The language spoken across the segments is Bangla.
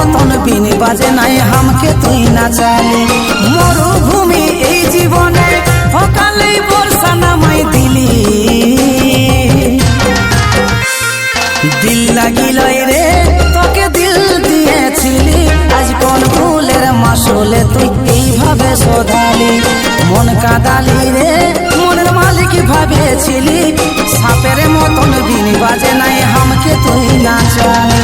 মতন বিন বাজে নাই হামকে তুই নাচালি। মরুভূমি এই জীবনে সকালেই বর্ষা নামাই দিলি। দিল লাগিল রে তোকে দিল দিয়েছিলি, আজ কোন ভুলের মাসলে তুই এইভাবে শোধালি। মন কাঁদালি রে মনের মালিক ভাবেছিলি, সাপের মতন বিন বাজে নাই হামকে তুই নাচালি।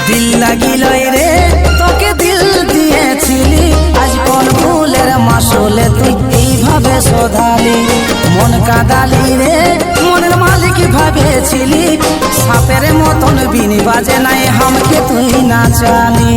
দিল লাগিল রে তোকে দিল দিয়েছিলি, আজ কোন ভুলের মাসলে তুই এইভাবে শোধালি। মন কাঁদালি রে মনের মালিক ভাবেছিলি, সাপের মতন বিন বাজে নাই হামকে তুই নাচালি।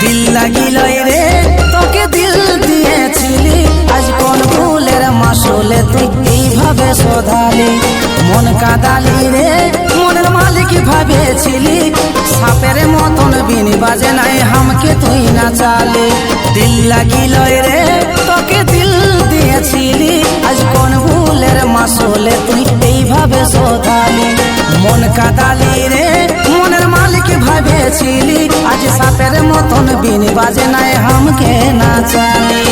দিল লাগিল রে তোকে দিল দিয়েছিলি, আজ কোন ভুলের মাসলে তুই এইভাবে শোধালি। মন কাঁদালি রে মনের মালিক ভাবেছিলি, সাপের মতন বিন বাজে নাই হামকে তুই নাচালি। দিল লাগিল রে তোকে দিল দিয়েছিলি, আজ কোন ভুলের মাসলে তুই এইভাবে শোধালি। মন কাঁদালি রে মনের মালিক ভাবেছিলি, আজ সাপের মতন বিন বাজে নাই হামকে নাচালি।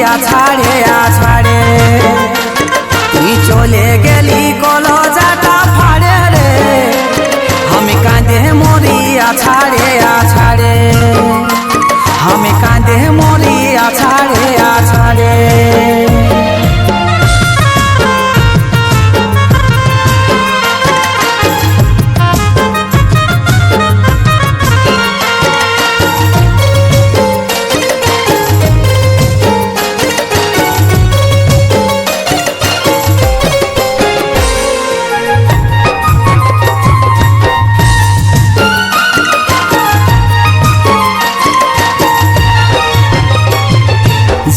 আছাড়ে আছাড়ে তুই চলে গেলি কলজাটা ফাড়ে রে আমি কাঁদে মরি আছাড়ে আছাড়ে আমি কাঁদে মরি আছাড়ে আছাড়ে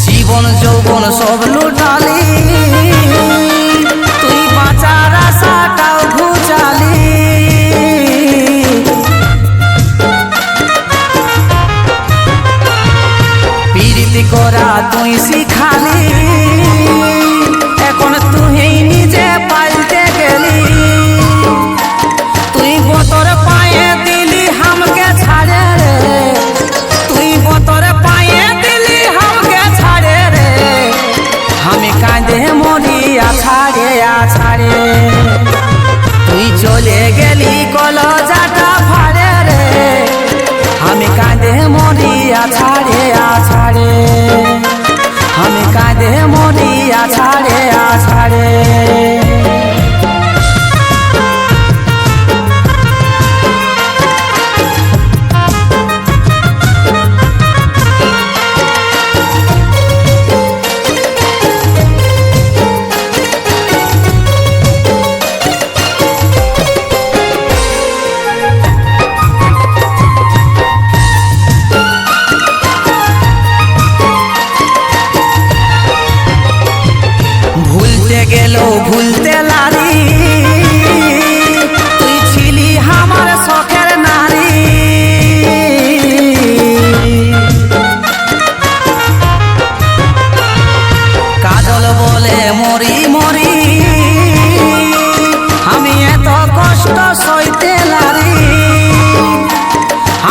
জীবন যৌবন সব লুটালি তুই বাঁচার আশাটাও ঘুচালি পীড়িতি করা তুই শিখালি এখন তুই নিজে পাল্টে গেলি তুই বতর পায়ে দিলি হামকে ছাড়ে রে তুই বতর পায়ে দিলি হামকে ছাড়ে রে আমি কাঁদে মরি আছাড়ে আছাড়ে তুই চলে গেলি কলজাটা ফাড়ে রে আমি কাঁদে মরি আছাড়ে আছাড়ে আমি কাঁদে মরি আছাড়ে আছাড়ে ভুলতে গেল ভুলতে লারি তুই ছিলি আমার শখের নারী কাজল বলে মরি মরি আমি এত কষ্ট সইতে লারি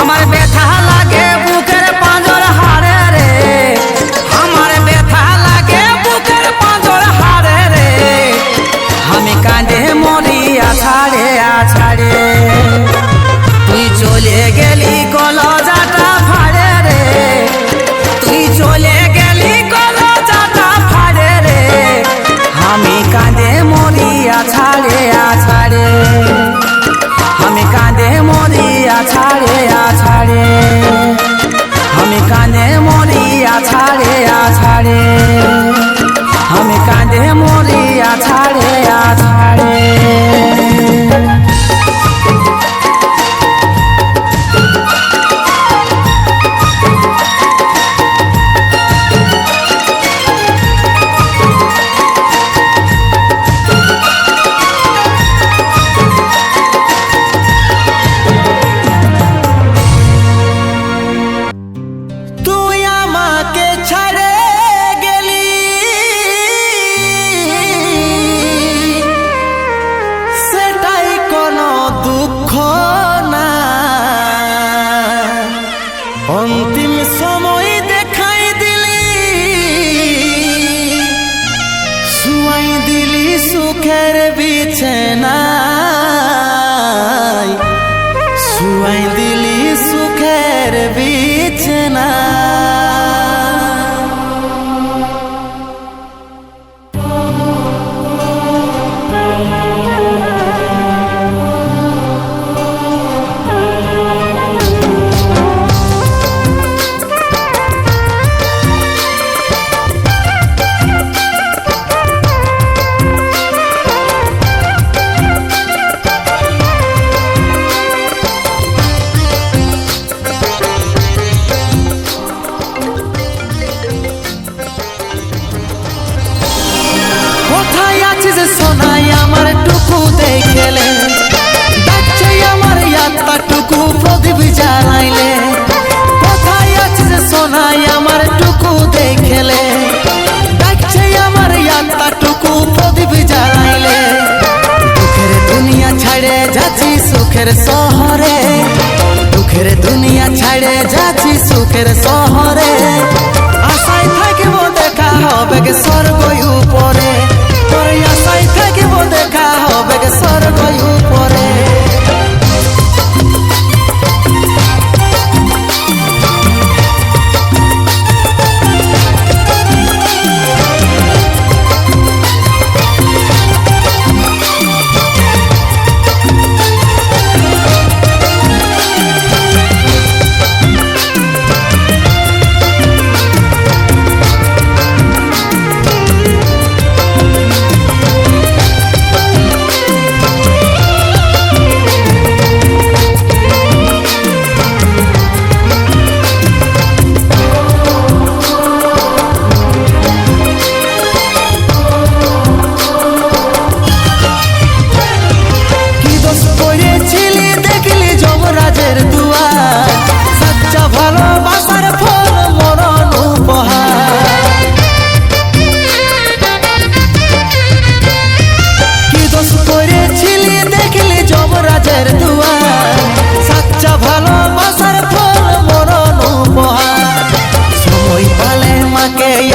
আমার ব্যথা লাগে বুকের পাঁজর হাড়ে রে আমার ব্যথা লাগে বুকের পাঁজর হাড়ে রে আমি কাঁদে মরি আছাড়ে আছাড়ে তুই চলে গেলি কলজাটা ফাড়ে রে তুই চলে গেলি কলজাটা ফাড়ে রে আমি কাঁদে মরি আছাড়ে আছাড়ে আমি কাঁদে মরি আছাড়ে আছাড়ে আমি কাঁদে মরি আছাড়ে আছাড়ে আমি কাঁদে মরি আছাড়ে আছাড়ে তুই আমাকে ছেড়ে গেলি সেটাই কোনো দুঃখ না অন্তিম সময় দেখাই দিলি শুয়াই দিলি সুখের বিছানায় শুয়াই দিলি সুখের বিছানা সোনাই আমার টুকু দেখলে ডাকছে আমার ইয়াত্তাটুকু প্রদীপ জ্বালাইলে কোথায় আছিস সোনাই আমার টুকু দেখলে ডাকছে আমার ইয়াত্তাটুকু প্রদীপ জ্বালাইলে দুঃখের দুনিয়া ছাড়ে যাচ্ছি সুখের শহরে দুঃখের দুনিয়া ছাড়ে যাচ্ছি সুখের শহরে আশায় থাকবো দেখা হবে গে স্বর্গ উপরে, তোর আশায় থাকিব দেখা হবে গে স্বর্গ উপরে।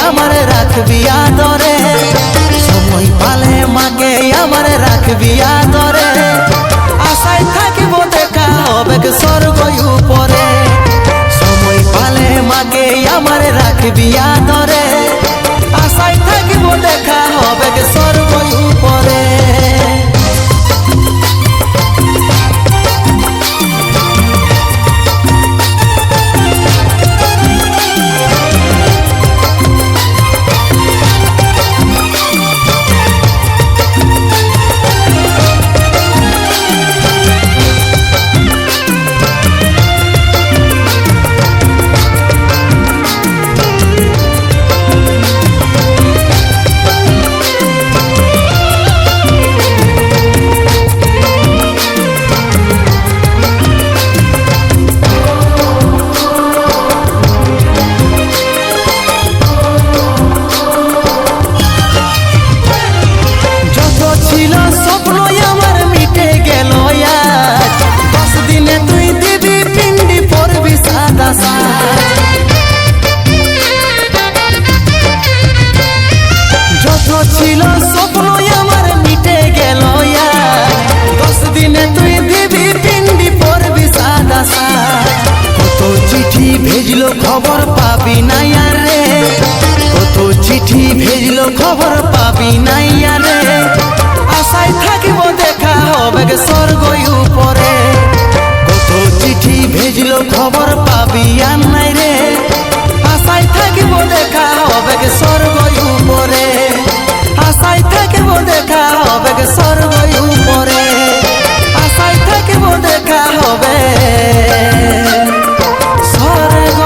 আমার রাখবি আদরে, সময় পালে মাকে আমার রাখবি আদরে, আশায় থাকিব দেখা হবে গে স্বর্গ উপরে, সময় পালে মাকে আমার রাখবি আদরে, আশায় থাকিব দেখা হবে গে স্বর্গ উপরে। ছিল স্বপ্ন আমার মিটে গেল, 10 দিনে তুই দিবি পিন্ডি পরবি সাদা সাজ। কত চিঠি ভেজলো খবর পাবি নাই রে, কত চিঠি ভেজলো খবর পাবি নাই রে, আশায় থাকিব দেখা হবে গে স্বর্গ উপরে, কত চিঠি ভেজলো খবর পাবি আর নাই রে, আশায় থাকিব দেখা হবে গে স্বর্গ উপরে, আশায় থাকিব দেখা হবে গে স্বর্গ উপরে, আশায় থাকিব দেখা হবে স্বর্গ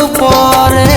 উপরে।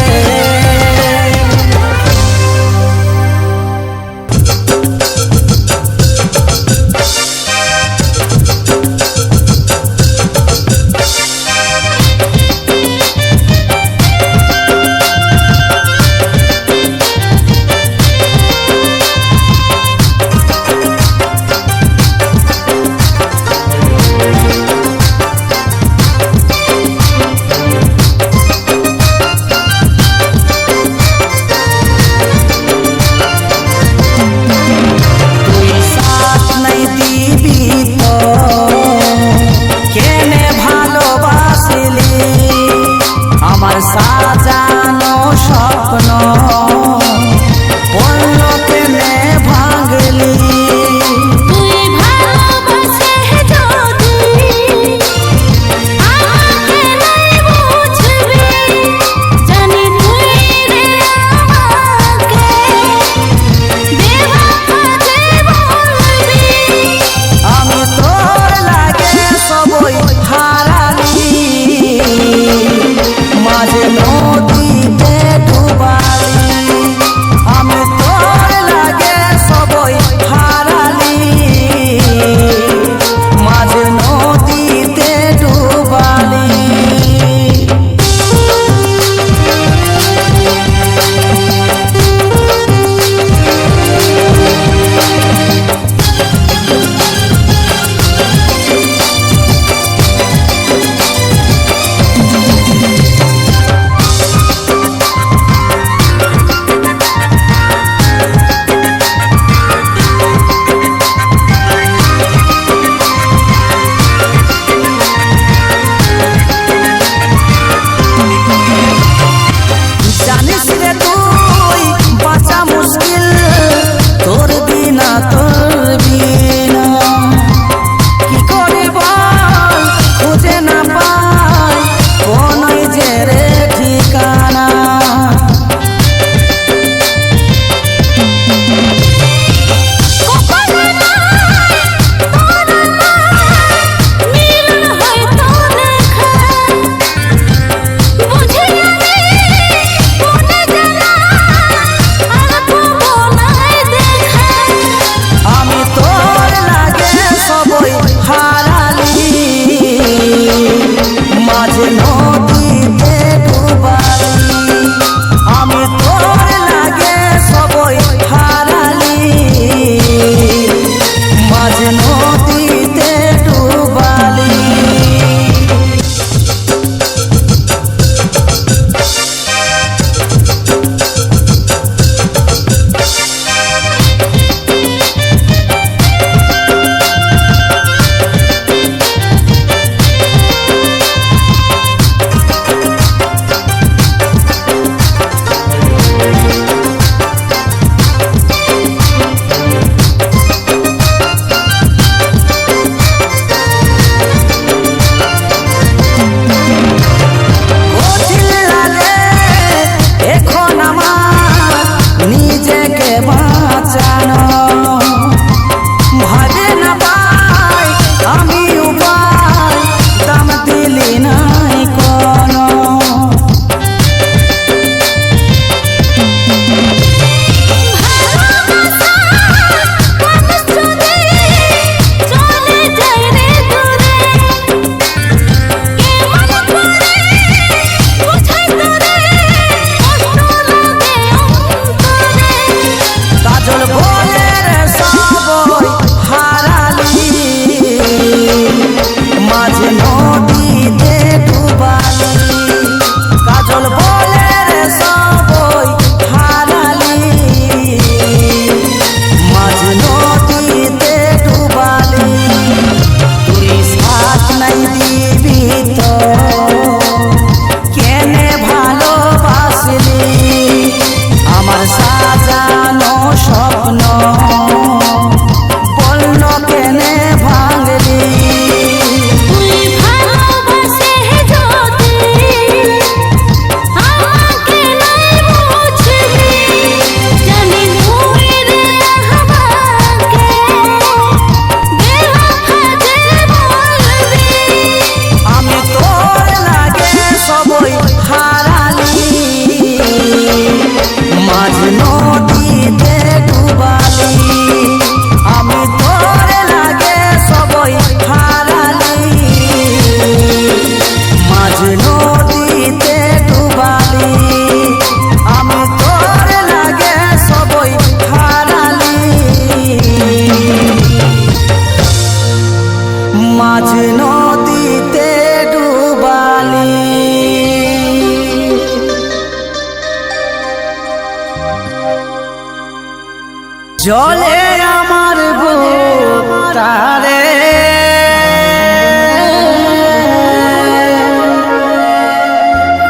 জলে আমার বুকটারে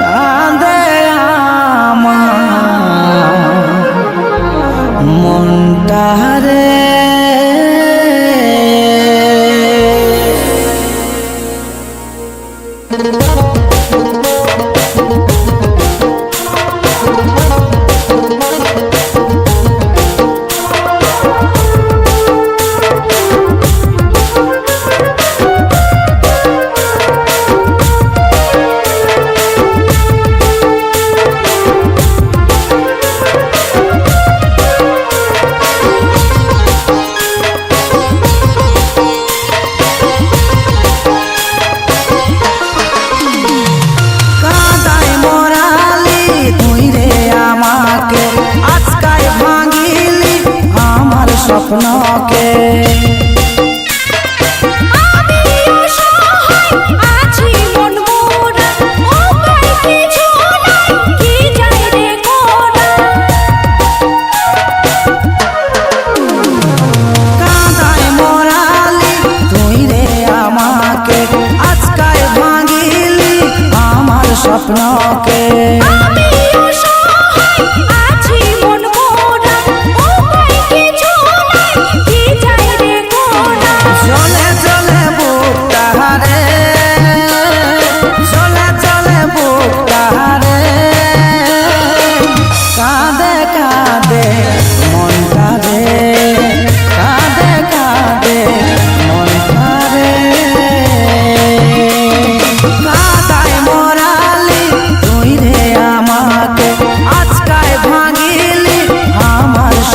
কাঁদে আমার মনটারে স্বপ্নকে কাঁদায় মোরালি তুই রে আমাকে আজকায় ভাঙিলি আমার স্বপ্নকে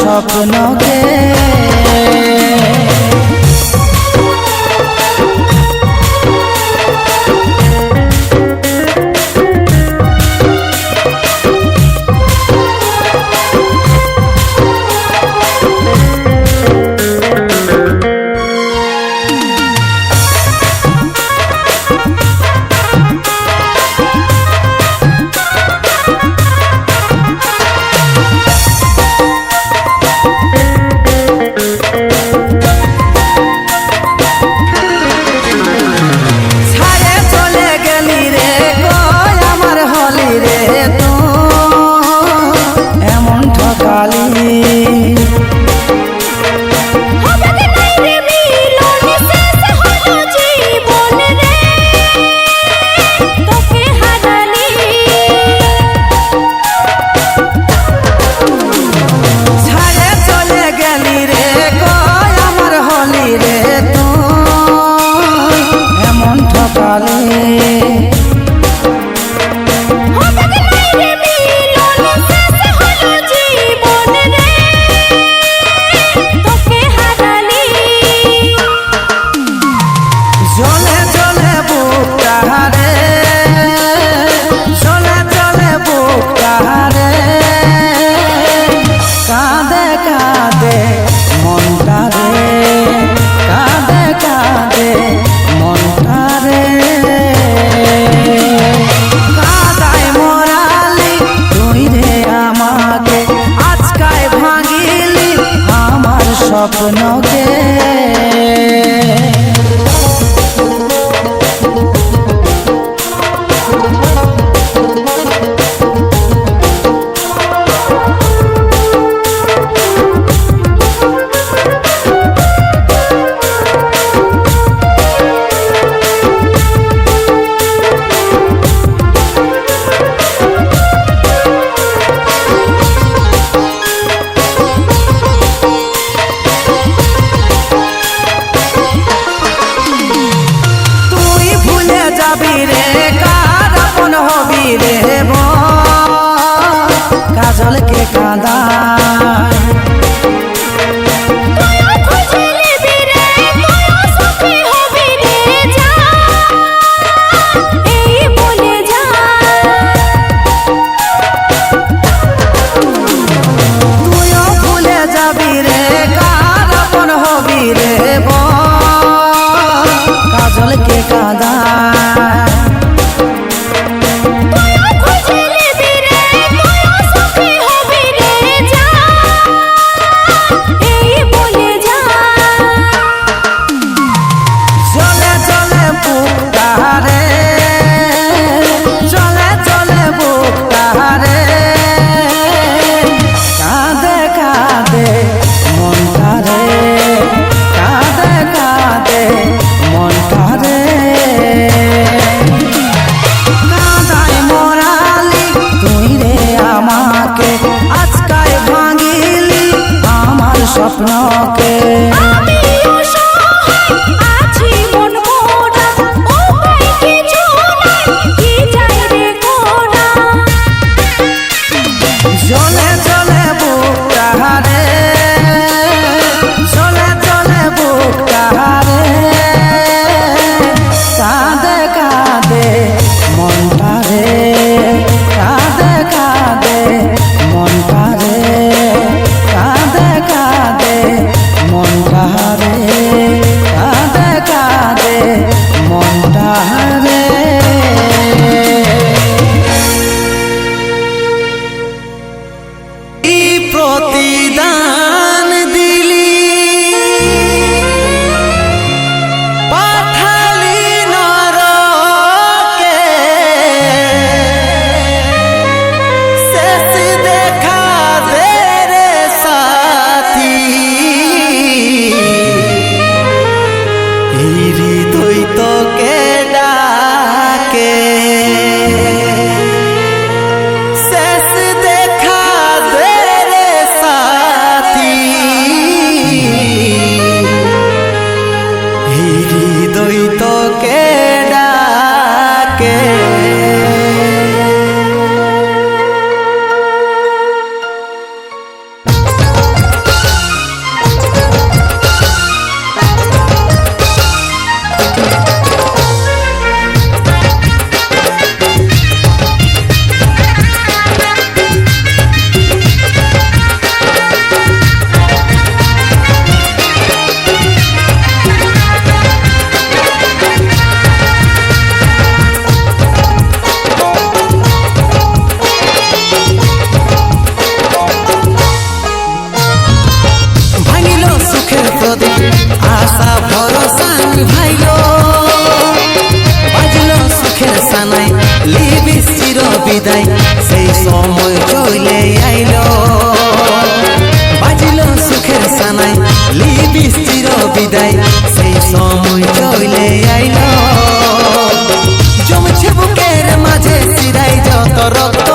স্বপ্নকে স্বপ্নকে কাজল কে কাঁদা তুইও ভুলে যাবি রে কার আপন হবি রে কাজল কে কাঁদা মনটা রে, কাঁদে কাঁদে মনটা রে। কাঁদায় মরালি তুই রে আমাকে, আজকায় ভাঙিলি আমার স্বপ্নকে। চলে চলে বুকটা রে, চলে চলে বুকটা রে, কাঁদে কাঁদে মনটা রে, কাঁদে কাঁদে মনটা রে, কাঁদে কাঁদে মনটা রে, কাঁদে কাঁদে মনটা রে। প্রতিদান দিলি পাঠালি নরকে, শেষ দেখা দে রে সাথী, এই হৃদয় তোকে ডাকে। শেষ দেখা দে রে সাথী, এই হৃদয় তোকে ডাকে। ভাঙিল সুখের প্রদীপ, আশা ভরসা নিভাইল, বাজল সুখের সানাই, লিবি চির বিদায়, সেই সময় চলে আইল। বাজল সুখের সানাই, লিবি চির বিদায়, সেই সময় চলে আইল। জমছে বুকের মাঝে শিরাই যত রক্ত,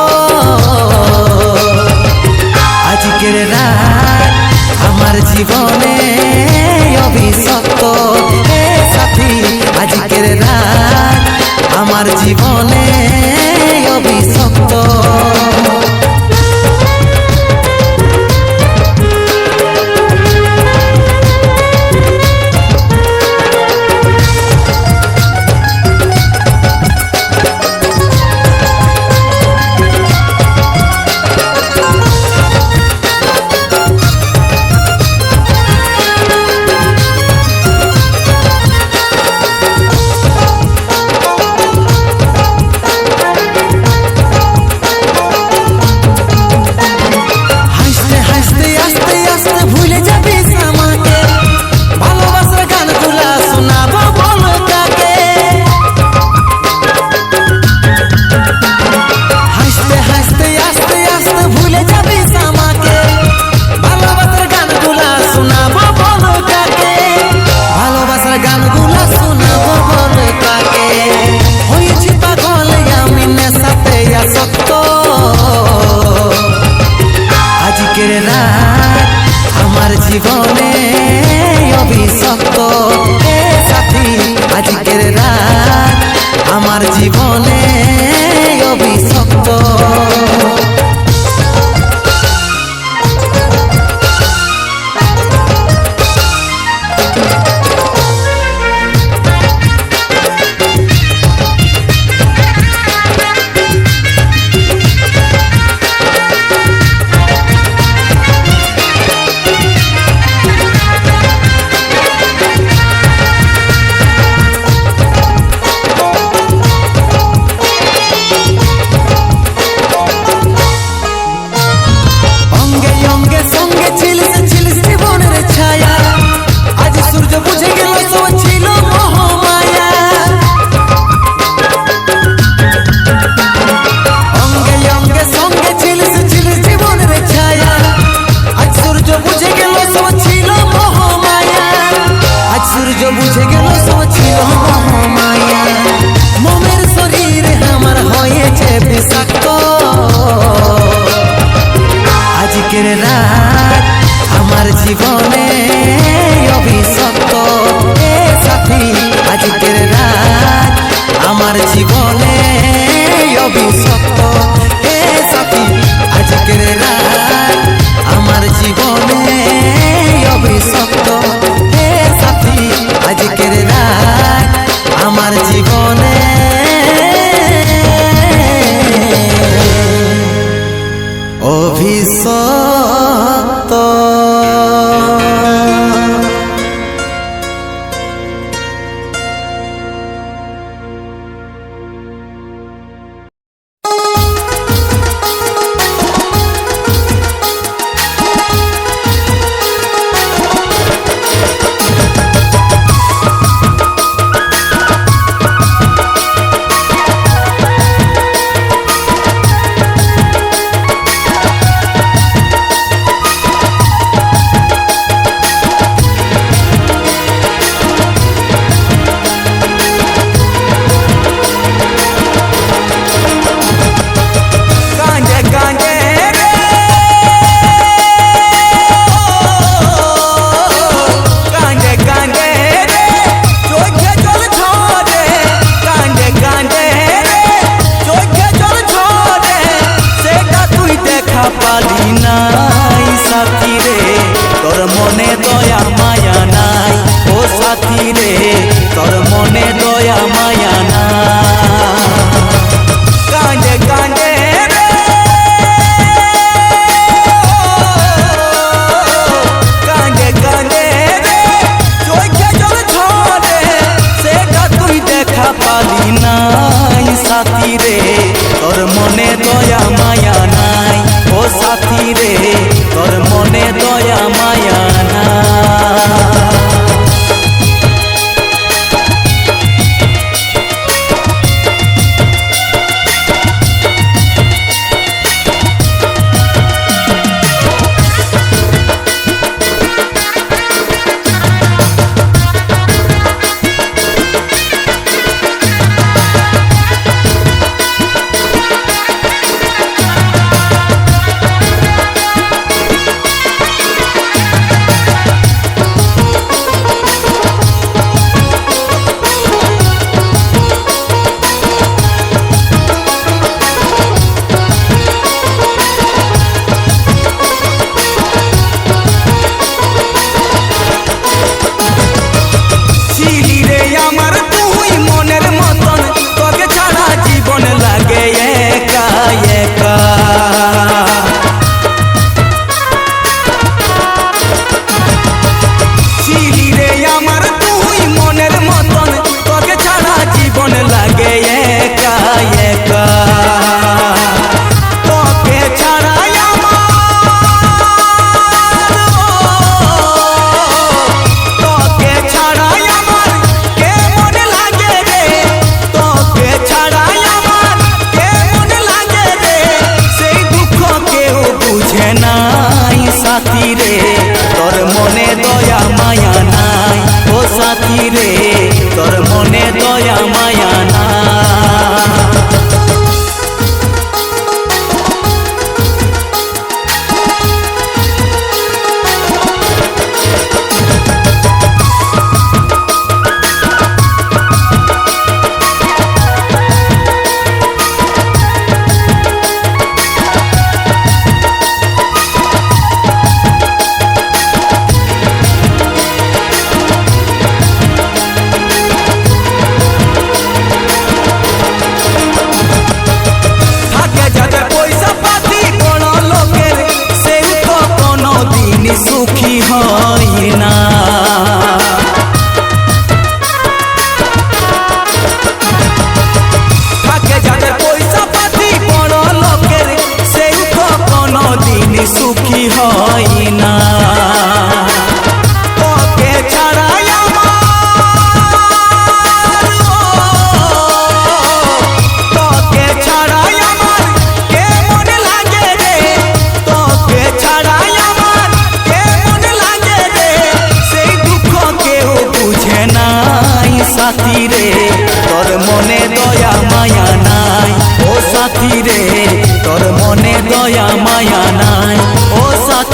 আজকের রাত আমার জীবনে অভিশপ্ত। হে সাথী, আজকের রাত আমার জীবনে অভিশপ্ত। জীবনে অভিশপ্ত। এ সাথী, আজকের রাত আমার জীবনে অভিশপ্ত। আজকের রাত আমার জীবনে অভিশপ্ত এ সাথী, আজকের রাত আমার জীবনে অভিশপ্ত এ সাথী, আজকের রাত আমার জীবনে অভিশপ্ত এ সাথী, আজকের রাত আমার জীবনে অভিশপ্ত।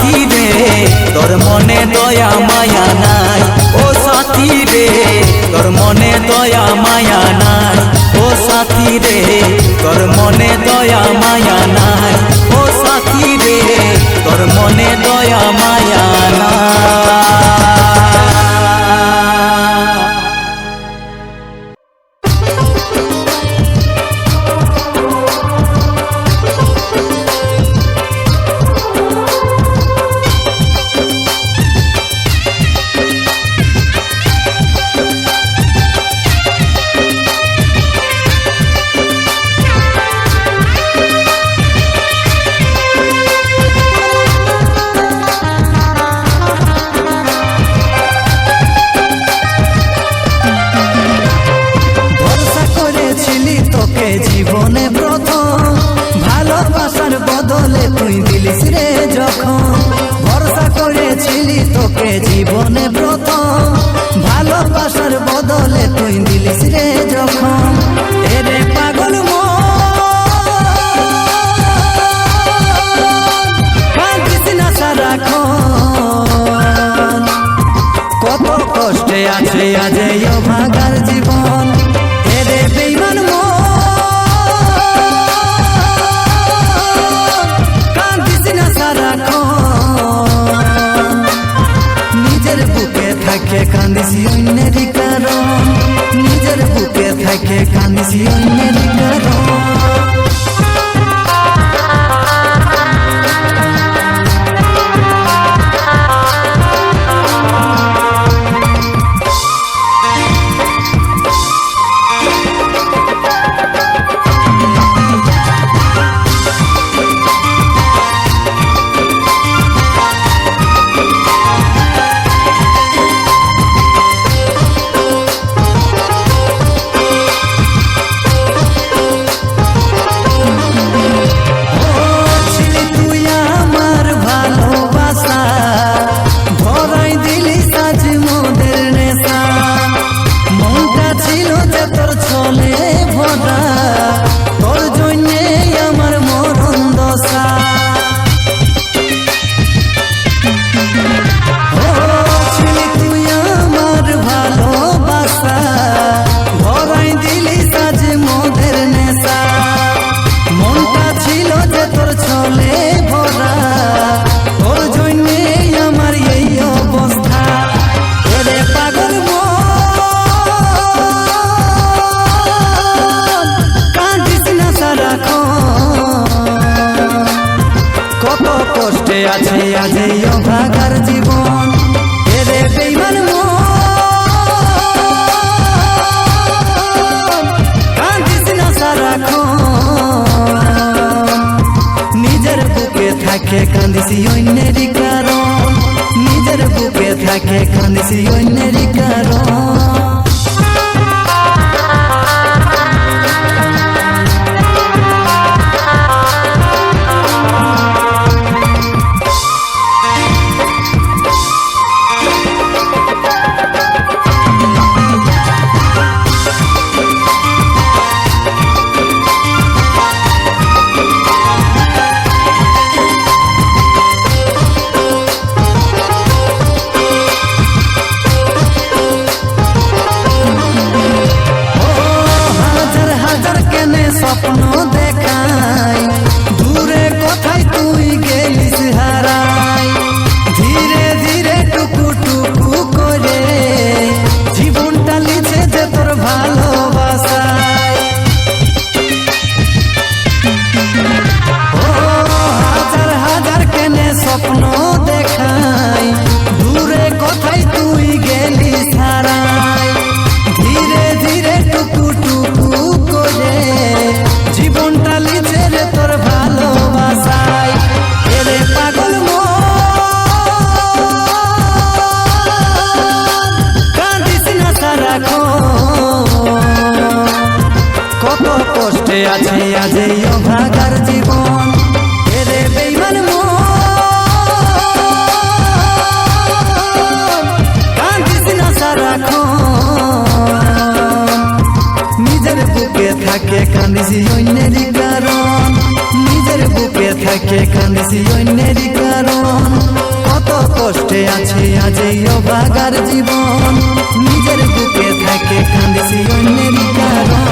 সাথী রে তোর মনে দয়া মায়া নাই, ও সাথী রে তোর মনে দয়া মায়া নাই, ও সাথী রে তোর মনে দয়া মায়া নাই, ও সাথী রে তোর মনে দয়া মায়া নাই। জীবনে প্রথম ভালোবাসার বদলে তুই দিলিস রে যখন, ভরসা করেছিলি তোকে জীবনে প্রথম ভালোবাসার বদলে তুই দিলিস রে যখন, এরে পাগল কাঁদিস না সারাক্ষণ, কত কষ্টে আছে আজ এই অভাগার জীবন, এরে বেঈমান নিজের বুকে থাকে কান্দিসি অন্যেরই কারণ, নিজের বুকে থাকে কান্দিসি অন্যেরই কারণ। আছে আজ এই অভাগার জীবন, এরে বেঈমান কাঁদিস না সারাক্ষণ, নিজের বুকে থাকে কান্দিসি অন্যেরই কারণ, নিজের বুকে থাকে কান্দিসি অন্যেরই কারণ। কষ্টে আছে আজ এই অভাগার জীবন, নিজের বুকে থাকে কাঁদিছি অন্যেরই কারণ।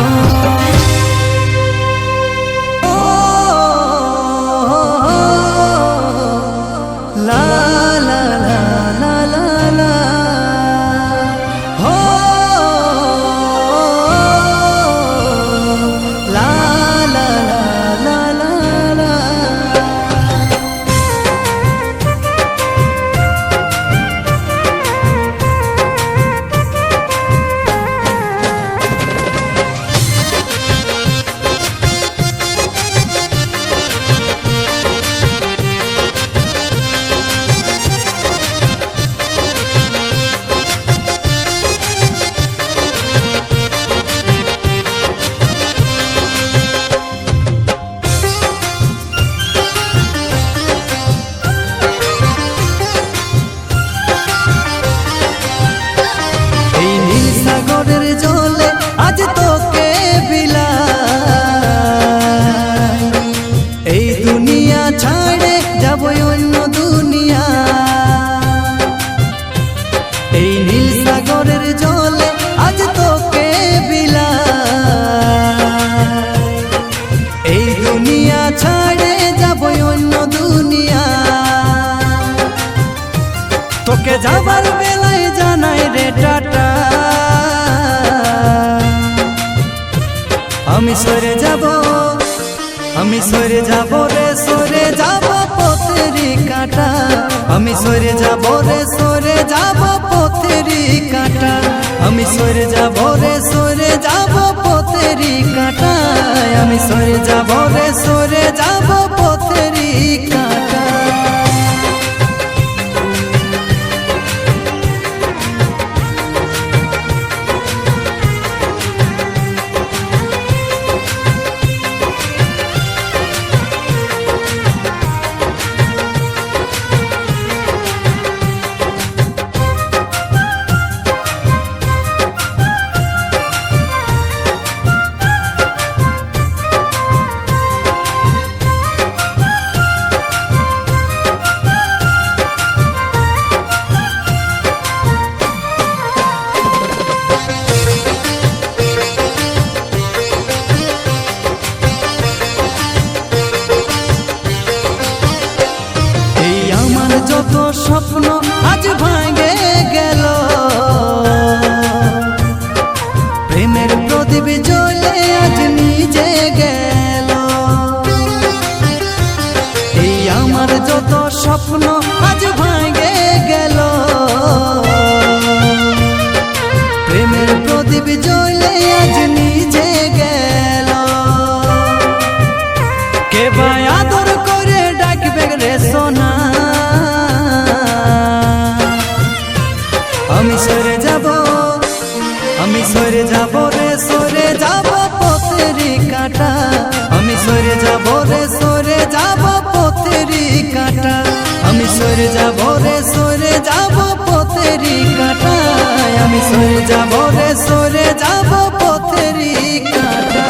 লা লা লা লা লা লা, হো লা লা লা লা লা। সাগরের জলে আজ তোকে বিলাই, এই দুনিয়া ছাড়ে যাব অন্য দুনিয়া। এই নীল সাগরের জলে আজ তোকে বিলাই, এই দুনিয়া ছাড়ে যাব অন্য দুনিয়া। তোকে যাবার বেলায় জানাই রে টাটা, আমি সরে যাব, আমি সরে যাব রে, সরে যাব পথেরই কাঁটা। আমি সরে যাব রে, সরে যাব পথেরই কাঁটা। আমি সরে যাব রে, সরে যাব পথেরই কাঁটা। আমি সরে যাব রে, সরে যাব পথেরই কাঁটা। যত স্বপ্ন আজ ভাঙে গেল, প্রেমের প্রদীপ জ্বলে আজ নিজে গেল। এই আমার যত স্বপ্ন আজ ভাঙে গেল, প্রেমের প্রদীপ জ্বলে আজ নিজে গেল। কে ভাই আদর করে ডাকবে রে সোনা, আমি সরে যাব, আমি সরে যাব রে, সরে যাব পথেরই কাঁটা। আমি সরে যাব রে, সরে যাব পথেরই কাঁটা। আমি সরে যাব রে, সরে যাব পথেরই কাঁটা। আমি সরে যাব রে, সরে যাব পথেরই কাঁটা।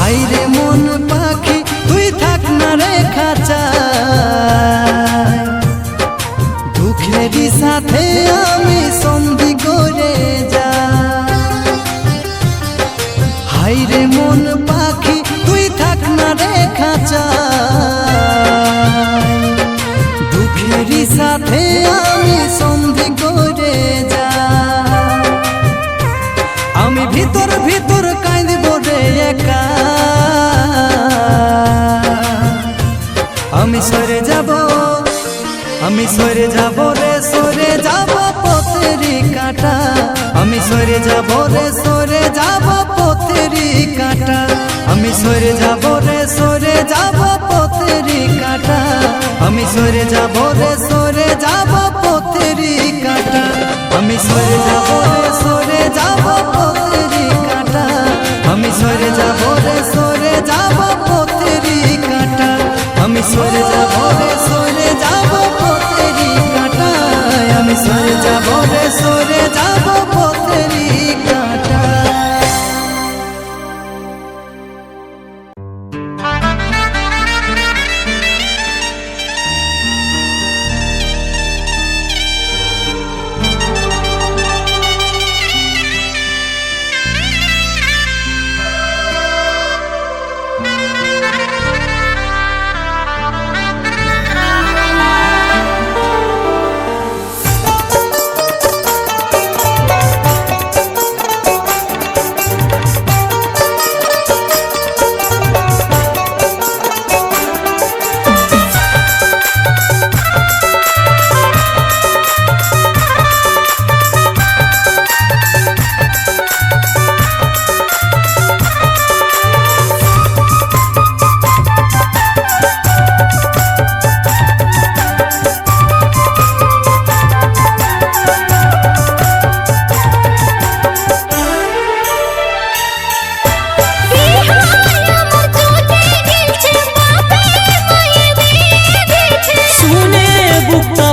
হাইরে মন পাখি তুই থাক না রে খাঁচায়, দুঃখেরই সাথে আমি সন্ধি করে যাই। হাইরে মন পাখি তুই থাক না রে খাঁচায়, দুঃখেরই সাথে আমি সন্ধি করে যাই। আমি ভিতর ভিতর কাঁদব রে একা, আমি সরে যাব, আমি সরে যাব রে, সরে যাব পথেরই কাঁটা। আমি সরে যাব রে, সরে যাব পথেরই কাঁটা। আমি সরে যাব রে সরে যাব পথেরি কাটা, আমি সরে যাব রে সরে যাব পথেরি কাটা, আমি সরে যাব রে সরে যাব পথেরি কাটা, আমি সরে যাব রে সরে যাব পথেরি কাটা, আমি সরে যাব রে সরে যাব পথেরি কাটা, আমি সরে যাব রে সরে যাব পথেরি কাটা।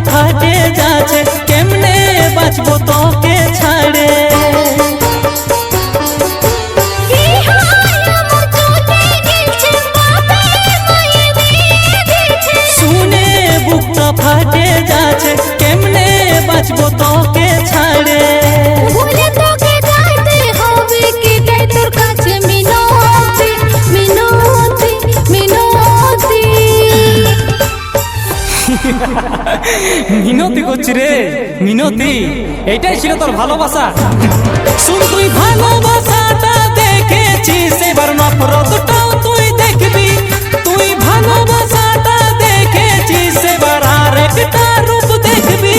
ফাটে যাচ্ছে কেমনে বাঁচবো তোকে ছাড়ে, শুনে বুকটা ফাটে যাচ্ছে কেমনে বাঁচবো তোকে ছাড়ে। মিনতি করছি রে মিনতি, এইটাই ছিল তোর ভালোবাসা। শুন তুই ভালোবাসাটা দেখেছিস, এবার নফরতটাও তুই দেখবি। তুই ভালোবাসাটা দেখেছিস, এবার আর একটা রূপ দেখবি।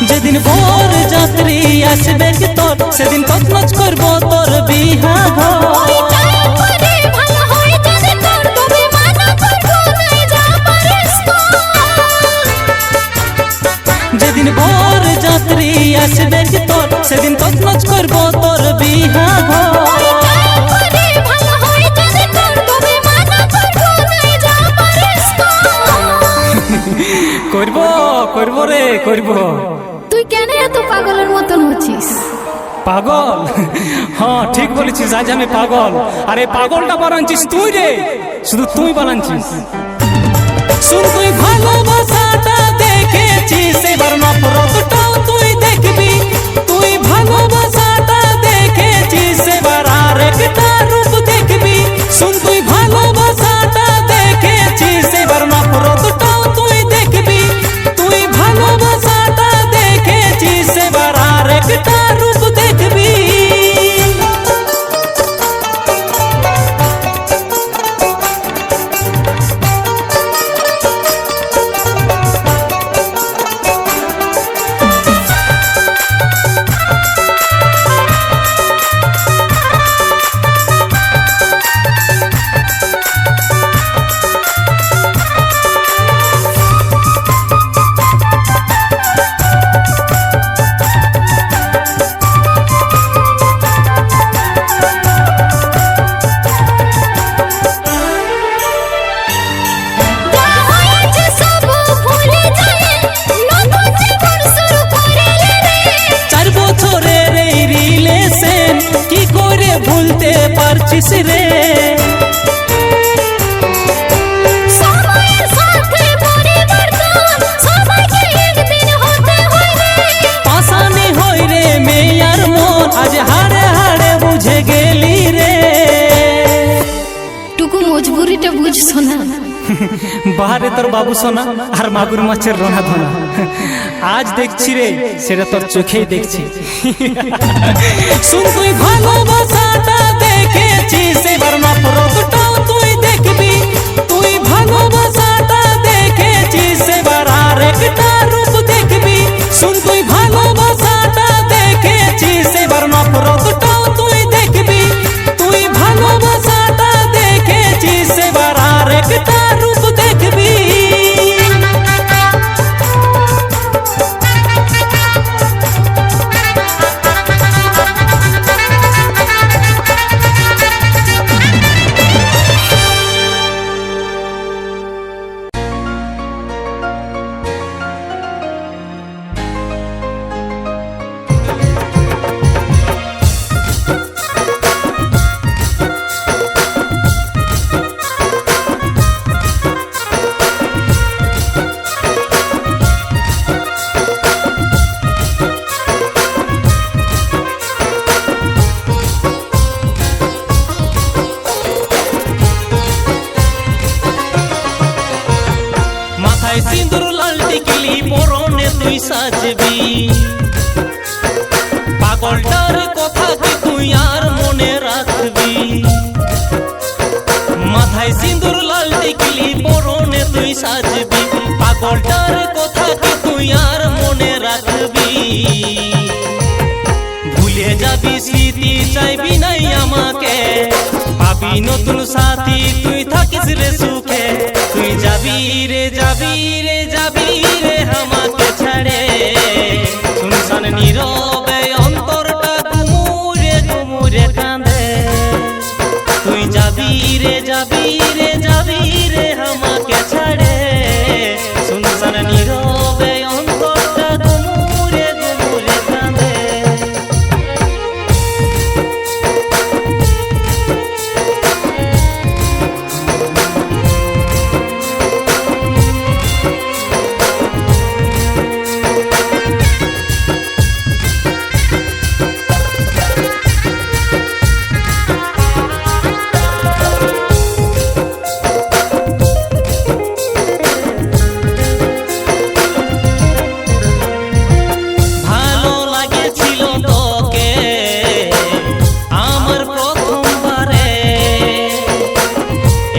যেদিন ভোর যাত্রী আসবে তোর, সেদিন তছনছ করবো তোর বিহা ঘর। যেদিন ভোর যাত্রী আসবে তোর, সেদিন তছনছ করবো তোর বিহা ঘর। করবো করবো রে করবো। তুই কেন এত পাগলের মতন হচ্ছিস? পাগল? হ্যাঁ ঠিক বলেছিস, আজ আমি পাগল। আরে পাগলটা বানাচ্ছিস তুই রে, শুধু তুই বানাচ্ছিস। শুন তুই ভালোবাসাটা দেখেছিস, এবার নফরতটাও তুই দেখবি। তুই ভালোবাসাটা দেখেছিস, এবার আর একটা রূপ দেখবি। শুন তুই ভালোবাসাটা দেখেছিস, এবার নফরতটাও তুই দেখবি। তুই ভালোবাসাটা দেখেছিস, এবার আর একটা রূপ দেখবি। ভুলতে পারছিস রে, পাশানি হই রে মেয়ার মন, আজ হাড়ে হাড়ে বুঝে গেলি রে। টুকু মজবুরিটা বুঝছো না, বাহারে তোর বাবু সোনা আর মাগুর মাছের রোনা ধোনা, আজ দেখছি রে সেটা তোর চোখেই দেখছি। শুন তুই ভালোবাসাটা দেখেছিস, এবার নফরতটাও তুই দেখবি। তুই ভালোবাসাটা দেখেছিস, এবার আর একটা রূপ দেখবি। শুন তুই ভালোবাসাটা দেখেছিস, এবার নফরতটাও তুই দেখবি। তুই ভালোবাসাটা দেখেছিস, এবার আর একটা রূপ দেখবি। মাথায় সিঁদুর লাল টিকলি পরনে তুই সাজবি, পাগলটার কথা কি তুই আর মনে রাখবি। মাথায় সিঁদুর লাল টিকলি পরনে তুই সাজবি, পাগলটার কথা কি তুই আর মনে রাখবি। ভুলে যাবি স্মৃতি চাইবি নাই আমাকে, পাবি নতুন সাথী তুই থাকিস রে সুখে। তুই যাবি রে যাবি রে যাবি রে আমাকে ছেড়ে, শুনশান নীরবে অন্তরটা গুমুরে গুমুরে কাঁদে। তুই যাবি রে যাবি রে যাবি রে আমাকে ছেড়ে, শুনশান নীরবে অন্তরটা গুমুরে গুমুরে কাঁদে। ভালো লাগেছিল তোকে আমার প্রথমবারে,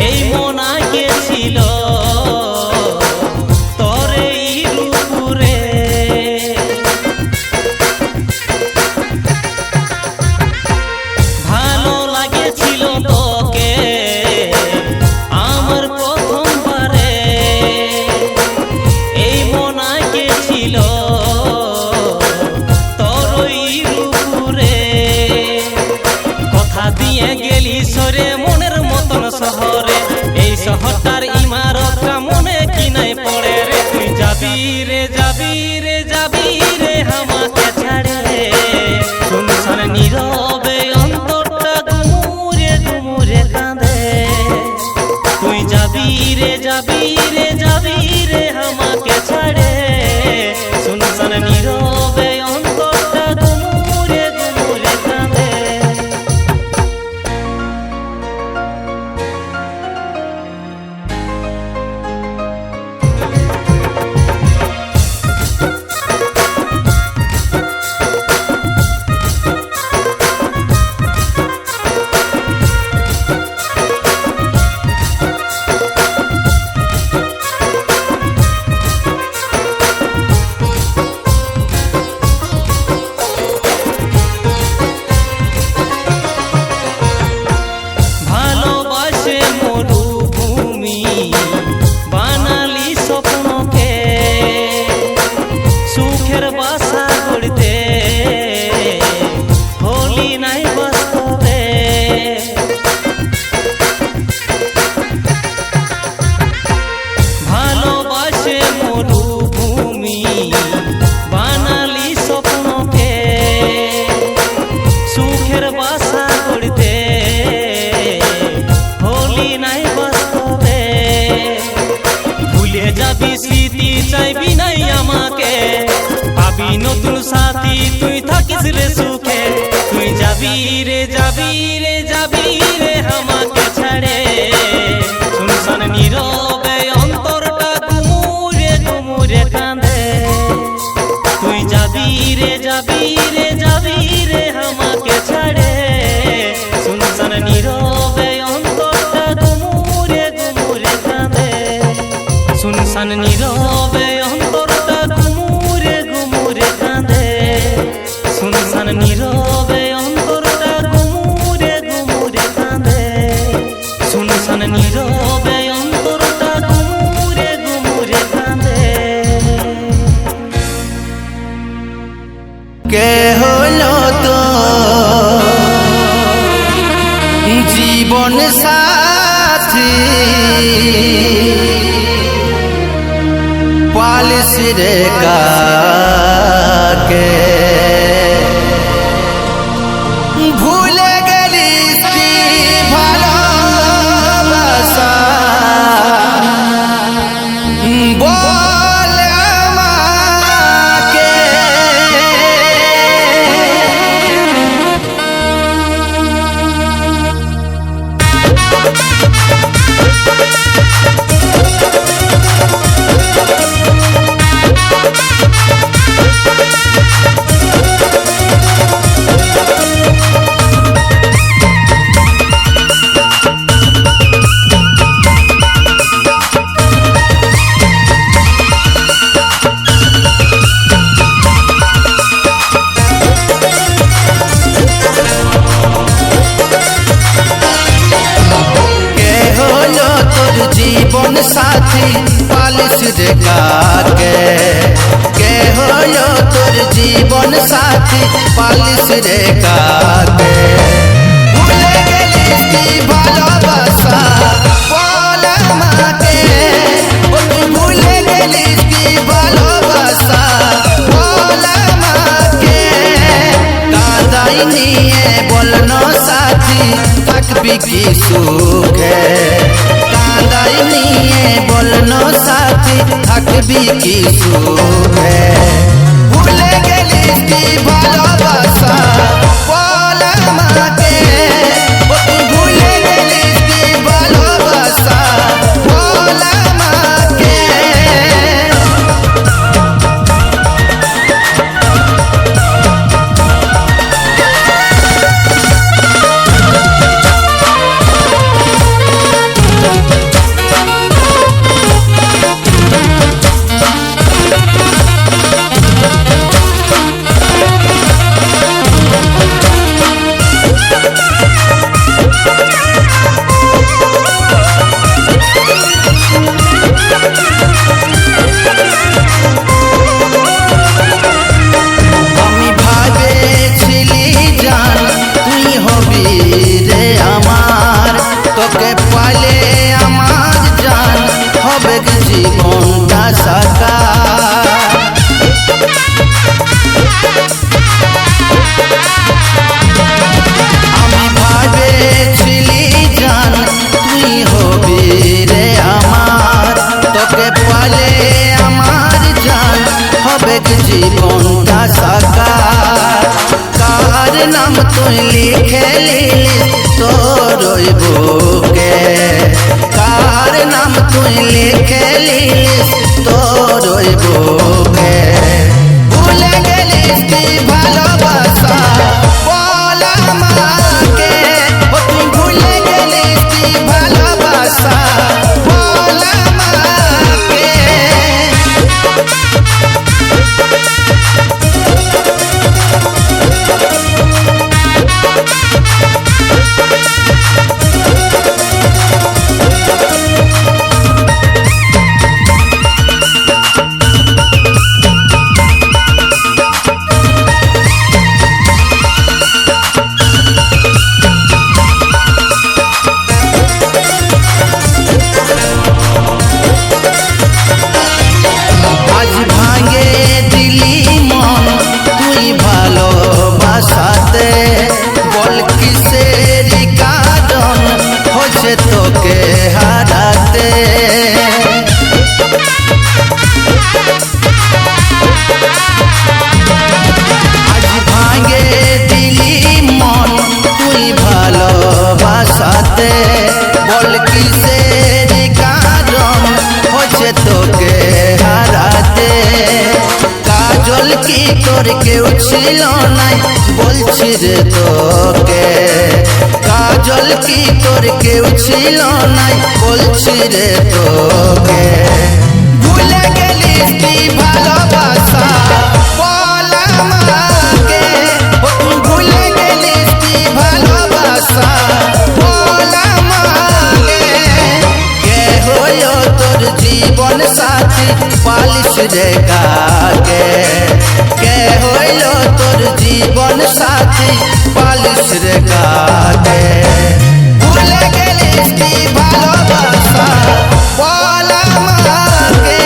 এই মন আগেছিল তোরে রূপুরে। ভালো লাগেছিল তোকে আমার প্রথমবারে, এই মন আগেছিল কথা দিয়ে গেলি সরে মনের মতন শহরে। এই শহরটার ইমারত মনে কি নাই পড়ে রে। তুই যাবি রে যাবি রে যাবি রে আমাকে ছাড়ে, শুনশান নীরবে অন্তরটা গুমুরে গুমুরে কাঁদে। তুই যাবি রে যাবি রে যাবি রে আমাকে ছাড়ে, শুনশান নীরবে অন্তরটা গুমুরে গুমুরে কাঁদে। ভালোবাসে মরুভূমি বানালি স্বপ্নকে, সুখের বাসা গড়তে হলি নাই বাস্তবে। ভালোবাসে মরুভূমি বানালি স্বপ্নকে, সুখের বাসা গড়তে হলি নাই বাস্তবে। ভুলে যাবি স্মৃতি চাইবি নাই আমাকে, পাবি নতুন সাথী তুই থাকিস রে সুখে। তুই যাবি রে যাবি রে যাবি রে আমাকে ছেড়ে, শুনশান নীরব শুনশান নীরবে অন্তরটা গুমুরে গুমুরে কাঁদে শুনশান নীরবে অন্তরটা গুমুরে গুমুরে কাঁদে শুনশান নীরবে অন্তরটা গুমুরে গুমুরে কাঁদে কে হলো তো জীবন সাথী পালিশ রে কাকে ভুলে গেলিস কি ভালোবাসা বল আমাকে জীবন সাথী পালিশ রে কাকে কে হলো তোর জীবন সাথী পালিশ রে কাকে ভুলে গেলিস কি ভালোবাসা বল আমাকে তুই ভুলে গেলিস কি ভালোবাসা বল আমাকে কাঁদাই নিয়ে বলন সাথী থাকবি কি সুখে কাঁদাই নিয়ে বলন সাথী থাকবি কি সুখে ভুলে গেলিস কি ভালোবাসা বল আমাকে তুই ভুলে গেলিস কি ভালোবাসা বল আমাকে জীবনটা সাকার কার নাম তুই লিখে লিলিস তোর বুকে কার নাম তুই লিখে লিলিস তোর বুকে ভুলে গেলিস কি ভালোবাসা বল আমাকে তুই ভুলে গেলিস কি ভালোবাসা বল আমাকে তোকে হারাতে আজ ভাঙে দিলি মন তুই ভালোবাসাতে বল কিসের কারণ হচ্ছে তোকে হারাতে কাজল কি তোর কেউ ছিল নাই বলছি রে তোকে কাজল কি তোর কেউ ছিল নাই বলছি রে তোকে হইল তোর জীবন সাথী পালিশ রে কাকে, কে হইল তোর জীবন সাথী পালিশ রে কাকে। ভুলে গেলিস কি ভালোবাসা বল আমাকে,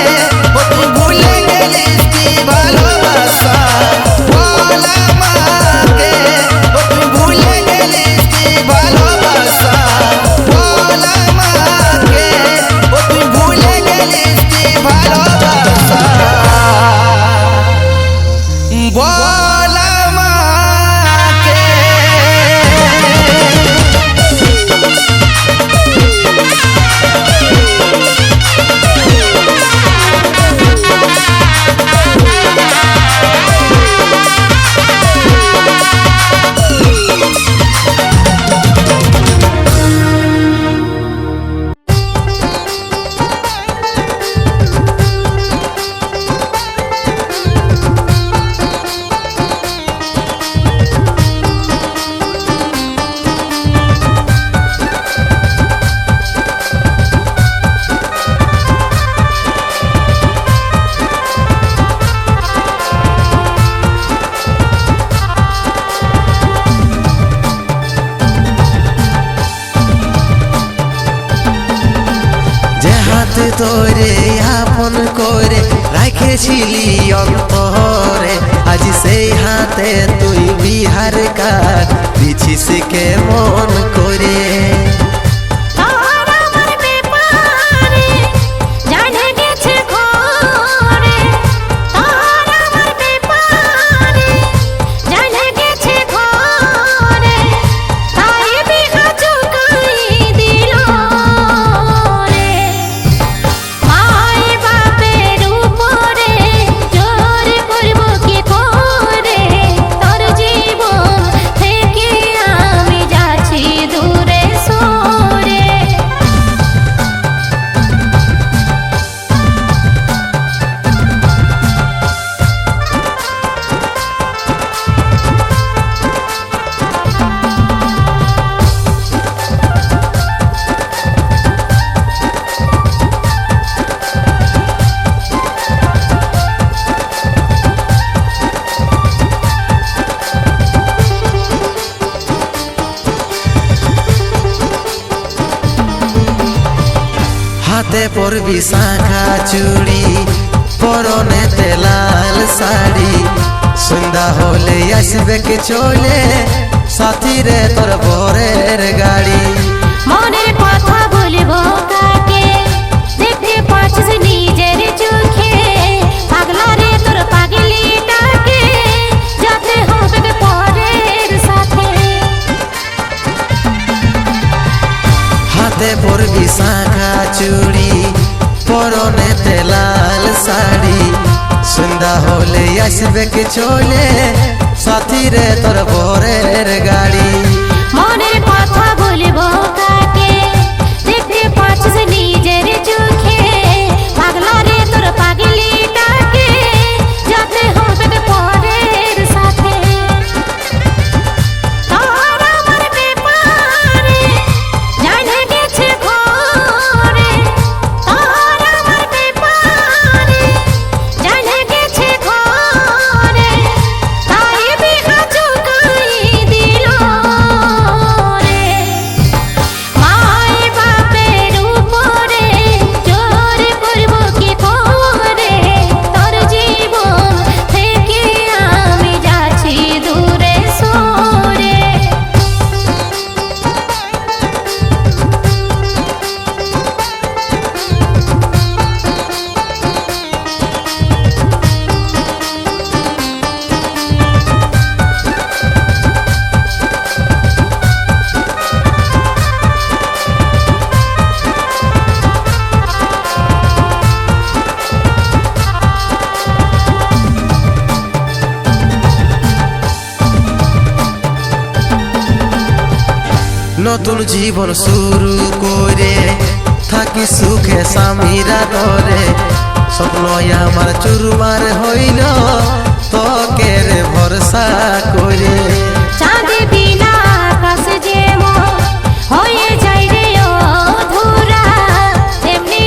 ও তুই ভুলে গেলিস কি ভালোবাসা বল আমাকে, ও তুই ভুলে গেলিস কি ভালোবাসা বল আমাকে, ও তুই ভুলে গেলিস কি ভালোবাসা বল আমাকে। তোরে আপন করে রাখেছিলি অন্তরে, আজ সেই হাতে তুই বিহার কার দিছিস কেমন করে। হাতে পরবি শাখা চুড়ি, পরনেতে লাল শাড়ি, সন্ধ্যা হলে আসবে কে চলে সাথী রে তোর বরের গাড়ি। মনের কথা বলবো কাকে, দেখতে পাচ্ছিস নিজের চোখে, পাগলা রে তোর পাগলিটাকে যেতে হবে পরের সাথে। হাতে পরবি শাখা চুড়ি, পরনেতে লাল শাড়ি, সন্ধ্যা হলে আসবে কে চলে সাথী রে তোর বরের গাড়ি। মনের কথা বলবো কাকে, দেখতে পাচ্ছিস নিজের চোখে, পাগলা রে তোর পাগলিটাকে যেতে হবে পরের সাথে। তোর আমার ব্যাপারে জানে গেছে ঘরে, তোর আমার ব্যাপারে জানে গেছে ঘরে, তাই বিহা চুকাই দিল রে। মাই বাপের উপরে জোর করব কি করে, তোর জীবন থেকে আমি যাচ্ছি দূরে সরে। নতুন জীবন শুরু করে থাকি সুখে স্বামীরা ধরে, স্বপ্ন আমার চুরমার হইল তোকে রে ভরসা করে। চাঁদে বিনা আকাশ যেমন হয়ে যায় রে অধুরা, তেমনি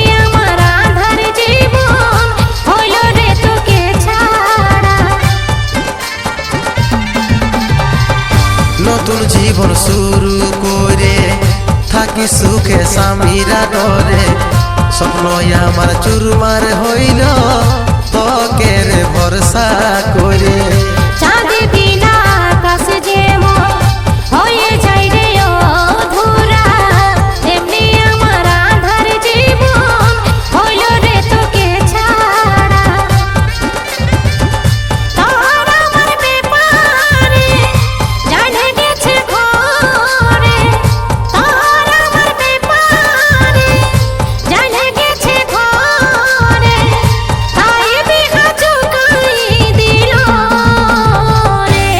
থাকি সুখে স্বামীরা ডরে স্বপ্ন আমার চুরমার হইল তোকে রে ভরসা করে চাঁদ বিনা আকাশ যেমন হয়ে যায় রে অধুরা, তেমনি আমার আঁধার জীবন হইল রে তোকে ছাড়া। তোর আমার ব্যাপারে জানে গেছে ঘরে, তোর আমার ব্যাপারে জানে গেছে ঘরে, তাই বিহা চুকাই দিল রে।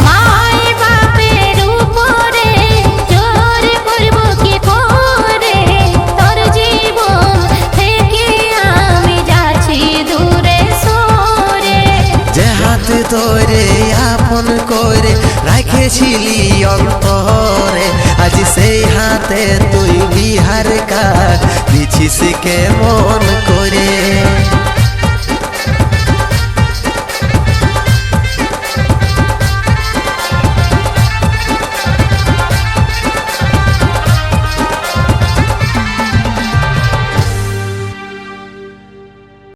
মাই বাপের উপরে জোর করব কি করে, তোর জীবন থেকে আমি যাচ্ছি দূরে সরে। যে হাত ধরে আপন করে রাখেছিলি অন্তরে, আজ সেই হাতে তুই বিহার কাজ দিছিস কেমন করে।